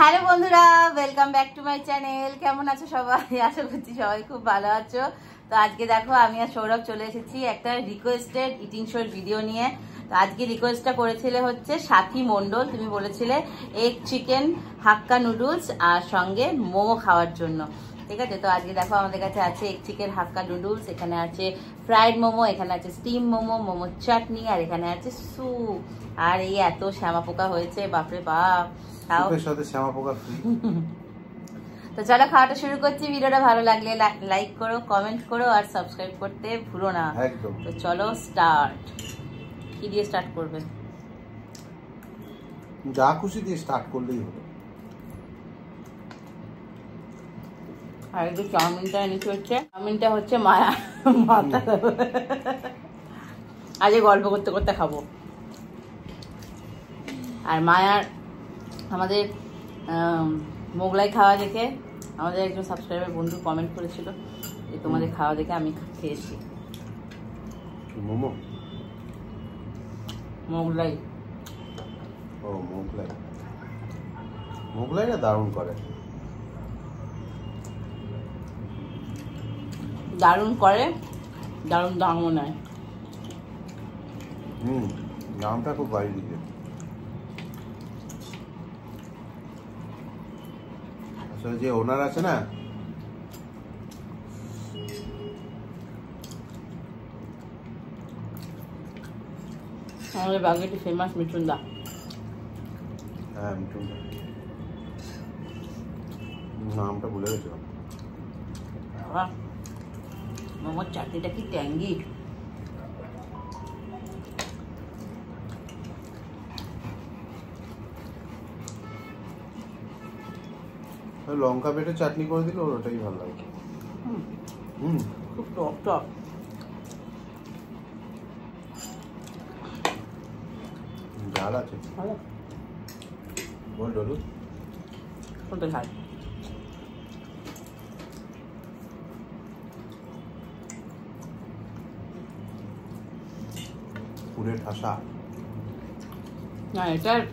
Hello বন্ধুরা, welcome back to my channel. কেমন আছো সবাই? আশা করছি সবাই খুব ভালো আছো। তো আজকে দেখো আমি আর সৌরভ চলে এসেছি একটা রিকোয়েস্টেড ইটিং শোর ভিডিও নিয়ে। তো আজকে রিকোয়েস্টটা করেছিলে হচ্ছে সাথী মণ্ডল। তুমি বলেছিলে এগ চিকেন হাক্কা নুডলস আর সঙ্গে মোমো খাওয়ার জন্য। ঠিক আছে, তো আজকে দেখো আমাদের কাছে আছে এগ চিকেন হাক্কা নুডলস, এখানে আছে ফ্রাইড মোমো, এখানে আছে স্টিম মোমো, মোমোর চাটনি, আর এখানে আছে স্যুপ। আর এই এত শ্যামা পোকা হয়েছে, বাপরে বাপ। তো চলো খাওয়াটা শুরু করছি। ভিডিওটা ভালো লাগলে লাইক করো, কমেন্ট করো আর সাবস্ক্রাইব করতে ভুলো না। তো চলো স্টার্ট। কি দিয়ে স্টার্ট করবে? যা খুশি দিয়ে স্টার্ট করলেই হলো। আর একটু চাউমিনটা এনেছি, হচ্ছে চাউমিনটা হচ্ছে মায়া মাথা। আজকে গল্প করতে করতে খাবো। আর মায়ার আমাদের মোগলাই খাওয়া দেখে আমাদের একজন সাবস্ক্রাইবার বন্ধু কমেন্ট করেছিল যে তোমাদের খাওয়া দেখে আমি খেয়েছি মোমো মোগলাই। ও মোগলাই, মোগলাইটা দারুণ করে। দারুণ করে, দারুণ দামও নেয়। দামটা খুব বাড়িয়ে দিচ্ছে। আসলে যে ওনার আছে না, আমাদের বাগেটি ফেমাস মিঠুনদা। হ্যাঁ মিঠুনদা, নামটা ভুলে গেছিলাম। মোমোর চাটনিটা কি ট্যাঙ্গি। লঙ্কা বেটে চাটনি করে দিল, ওটাই ভালো লাগে। খুব টক টক। ঝাল আছে, বল ডলু ওটা ঝাল। পুরে ঠাসা। না,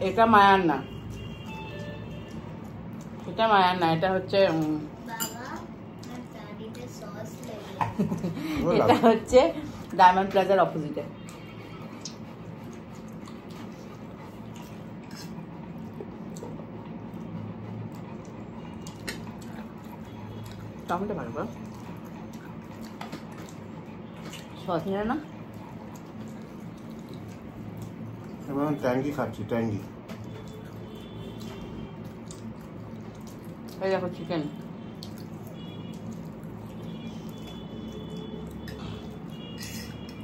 এটা মায়ার না, এটা মায়ার না, এটা হচ্ছে এটা হচ্ছে ডায়মন্ড প্লাজার অপোজিটে। টমেটো ভালো করে সস নিলে না। এবং ট্যাঙ্গি খাচ্ছি, ট্যাঙ্গি। এই দেখো চিকেন,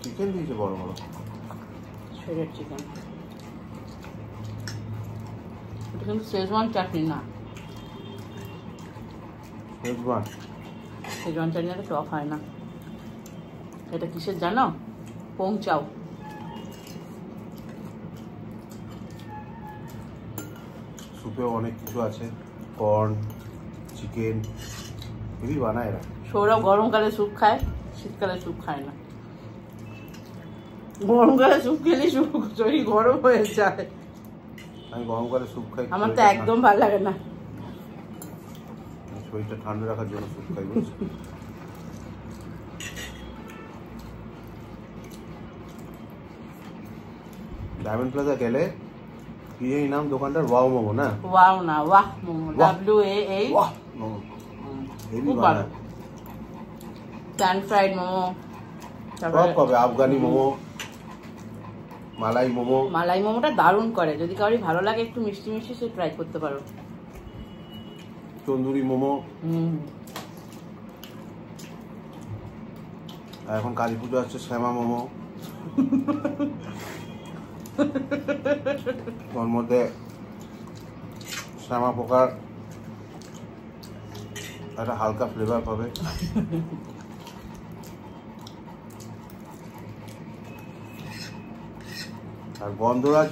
চিকেন দিয়েছে বড় বড় শেডেড চিকেন। এটা কিন্তু শেজওয়ান চাটনি না। শেজওয়ান চাটনি তো টক হয় না। এটা কিসের জানো? পংচাও। সুপেও অনেক কিছু আছে, কর্ন, চিকেন, খুবই বানায় এরা। সৌরভ গরমকালে স্যুপ খায়, শীতকালে স্যুপ খায় না। গরমকালে স্যুপ খেলে শরীর গরম হয়ে যায়। আমি গরমকালে স্যুপ খাই, আমার তো একদম ভালো লাগে না। শরীরটা ঠান্ডা রাখার জন্য স্যুপ খাই, বুঝছি। ডায়মন্ড প্লাজা গেলে কি এই নাম দোকানটার? ওয়াও মোমো না? ওয়াও না, ওয়াহ মোমো, WAH। ওয়াহ মোমো হেভি বানায়। প্যান ফ্রাইড মোমো, সব পাবে। আফগানি মোমো, মালাই মোমো। মালাই মোমোটা দারুণ করে। যদি কারোর ভালো লাগে একটু মিষ্টি মিষ্টি, সে ট্রাই করতে পারো। তন্দুরি মোমো। আর এখন কালী পুজো আসছে, শ্যামা মোমো। ওর মধ্যে শ্যামা পোকার একটা হালকা ফ্লেভার পাবে। আর গন্ধরাজ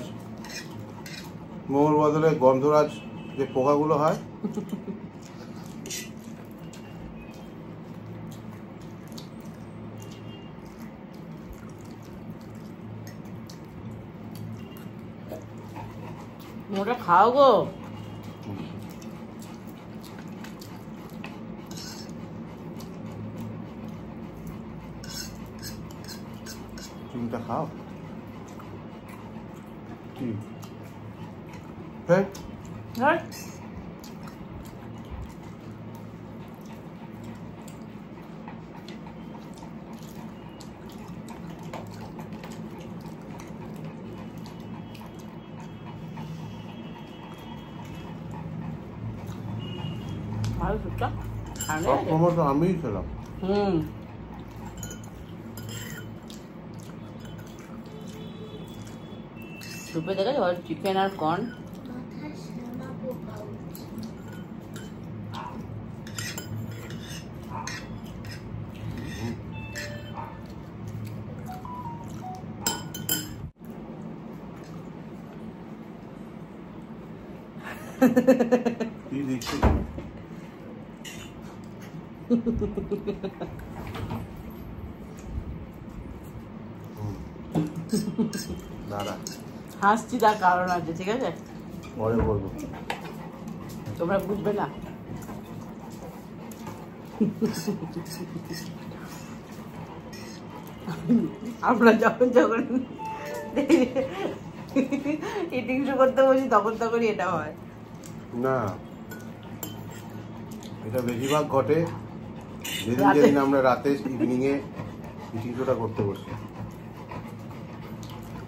মোমোর বদলে গন্ধরাজ যে পোকাগুলো হয়, মোটা খাও গো। চিমটা খাও কি হ্যাঁ ধর ভালো সুপটা সব সময় তো আমিই খেলাম সুপে দেখে চিকেন আর কর্ন কি দিচ্ছি দাঁড়া হাসছি তার কারণ আছে ঠিক আছে পরে বলবো তোমরা বুঝবে না আমরা যখন যখন ইটিং শো করতে বসি তখনই এটা হয় না এটা বেশিরভাগ ঘটে যেদিন রাতে। যেদিন আমরা রাতে ইভিনিং এ ইটিং শোটা করতে বসি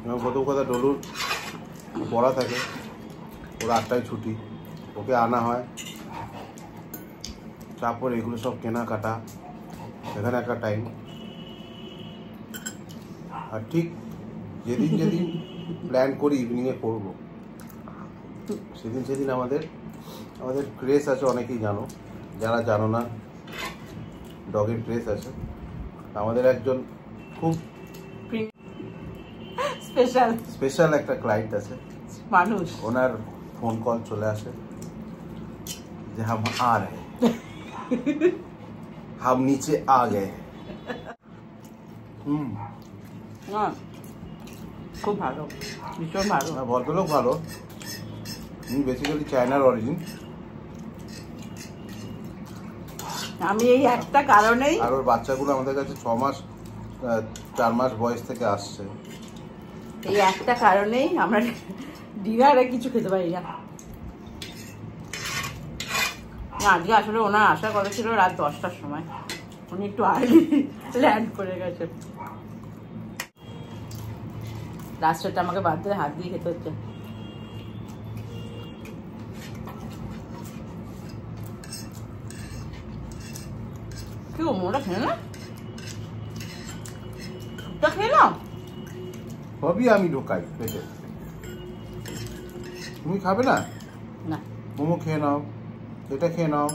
এবং প্রথম কথা ডলুর পড়া থাকে ওর 8টায় ছুটি ওকে আনা হয় তারপর এগুলো সব কেনাকাটা এখানে একটা টাইম আর ঠিক যেদিন যেদিন প্ল্যান করি ইভিনিংয়ে করবো সেদিন আমাদের ক্রেজ আছে অনেকেই জানো যারা জানো না ডগের ক্রেজ আছে আমাদের একজন খুব স্পেশাল একটা ক্লায়েন্ট আছে মানুষ ওনার ফোন কল চলে আসে যে হাম আ রে হাম নিচে আ গে না খুব ভালো ভীষণ ভালো ভদ্রলোক ভালো উনি বেসিক্যালি চায়নার অরিজিন আমি এই একটা কারণেই আর ওর বাচ্চাগুলো আমাদের কাছে 4 মাস বয়স থেকে আসছে এই একটা কারণেই আমরা ডিনারে কিছু খেতে পারি না আজকে আসলে ওনার আশা কথা ছিল রাত 10টার সময় উনি একটু আর্লি ল্যান্ড করে গেছে লাস্টটা আমাকে বাদ দিয়ে হাত দিয়ে খেতে হচ্ছে কি মোটা খেয়ে না তা খেয়ে নাও সবই আমি ঢোকাই পেটে তুমি খাবে না না মোমো খেয়ে নাও এটা খেয়ে নাও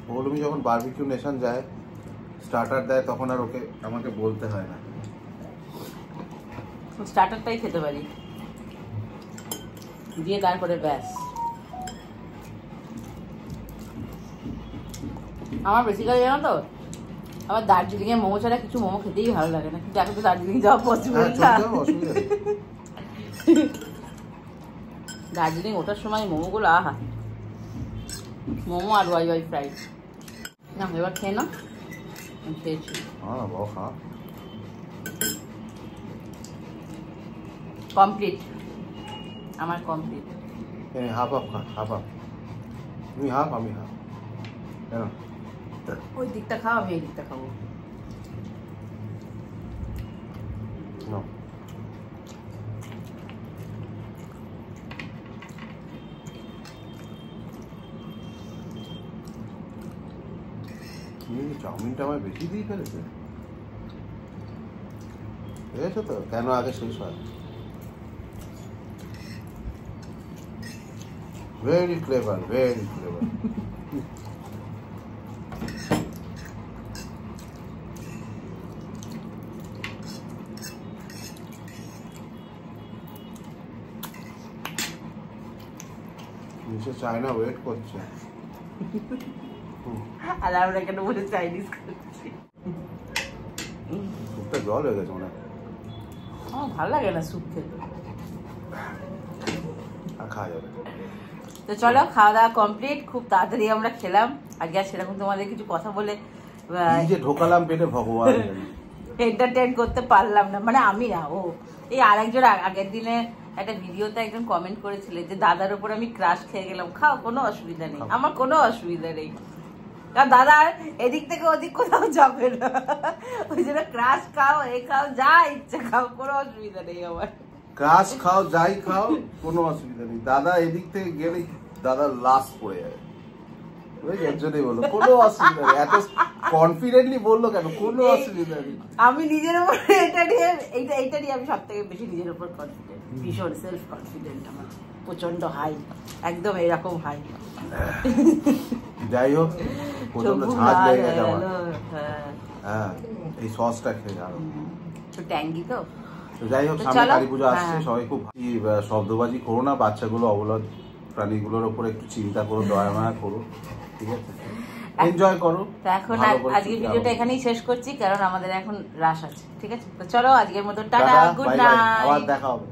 ওগুলো যখন বারবিকিউ নেশন যায় স্টার্টার দেয় তখন আর আমাকে বলতে হয় না স্টার্টারটাই খেতে পারি দিয়ে তারপরে ব্যাস আমার বেসিক্যালি জানো তো আমার দার্জিলিং এ মোমো ছাড়া কিছু মোমো খেতেই ভালো লাগে না কিন্তু এখন তো দার্জিলিং যাওয়া পসিবল না দার্জিলিং ওঠার সময় মোমোগুলো আহা মোমো আর ওয়াই ফ্রাই না এবার খেয়ে না খেয়েছি কমপ্লিট আমার কমপ্লিট হাফ খা হাফ তুমি হাফ আমি হাফ কেন ওই দিকটা খাও আমি এই দিকটা খাবো চাউমিনটা আমায় বেশি দিয়ে ফেলেছে দেখেছো তো কেন আগে শেষ হয় ভেরি ক্লেভার নিচে চায়না ওয়েট করছে আর আমরা কেন বলে চাইনিজ করছি সুপটা জল হয়ে গেছে মনে হয় আমার ভালো লাগে না স্যুপ খেতে আর খাওয়া যাবে তো চলো খাওয়া দাওয়া কমপ্লিট খুব তাড়াতাড়ি আমরা খেলাম আজকে আর সেরকম তোমাদের কিছু কথা বলে যে ঢোকালাম পেটে ভগবান এন্টারটেইন করতে পারলাম না, মানে আমি না, ও এই আরেকজন আগের দিনে একটা ভিডিওতে একজন কমেন্ট করেছিল যে দাদার উপর আমি ক্রাশ খেয়ে গেলাম। খাও, কোনো অসুবিধা নেই, আমার কোনো অসুবিধা নেই, কারণ দাদা এদিক থেকে ওদিক কোথাও যাবে না, ওই জন্য ক্রাশ খাও, এ খাও, যা ইচ্ছা খাও, কোনো অসুবিধা নেই আমার। ক্রাশ খাও, যাই খাও, কোনো অসুবিধা নেই। দাদা এদিক থেকে গেলে দাদা লাশ পড়ে যাবে, বললো কোনো অসুবিধা নেই। এত কনফিডেন্টলি বললো কেন? কোনো অসুবিধা নেই। আমি নিজের উপর এইটা নিয়ে আমি সব থেকে বেশি নিজের উপর কনফিডেন্ট, ভীষণ সেলফ কনফিডেন্ট আমার, প্রচন্ড হাই, একদম এরকম হাই। যাই হোক, প্রচন্ড ঝাঁজ লেগে গেছে আমার। হ্যাঁ, এই সসটা খেয়ে যাও, ট্যাঙ্গি তো। যাই হোক, সামনে কালী পুজো আসছে, সবাই খুব শব্দবাজি করো না, বাচ্চাগুলো অবলা প্রাণীগুলোর উপর একটু চিন্তা করো, দয়া মায়া করো, ঠিক আছে? এনজয় করো। তো এখন আজকের ভিডিওটা এখানেই শেষ করছি, কারণ আমাদের এখন রাশ আছে, ঠিক আছে? তো চলো আজকের মতো টাটা, গুড নাইট, আবার দেখা হবে।